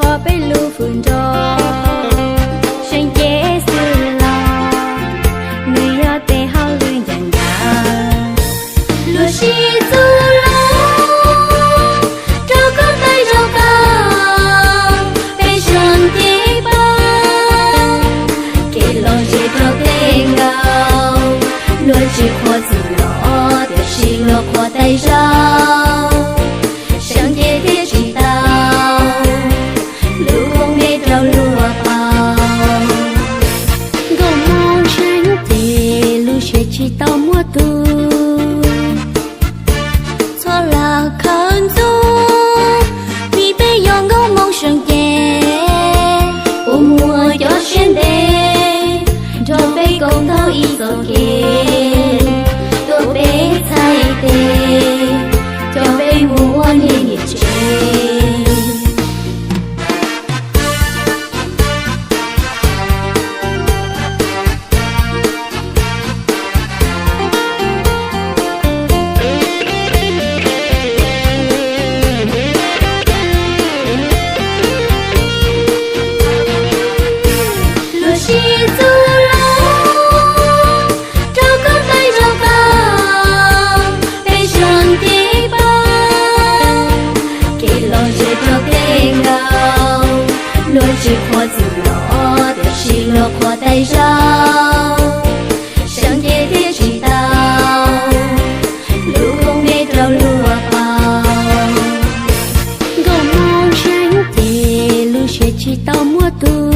可被路分着，深夜死了，你要得好人家呀，路西走了，找个带找个，被上帝吧，给老姐找得高，落去活子了，的是落活带上。上街的知道，路红没着路跑。我梦想的路学知道么多，错了看走，你被用我梦想的，我摸要选的，就被公道一走给，都被踩的，就被我念念追。路西走了，找个带找个，被上帝吧，给老姐找得高，落去活子了，的是落活带上，上街的知道，路红没着路跑。我梦想的路学知道么多。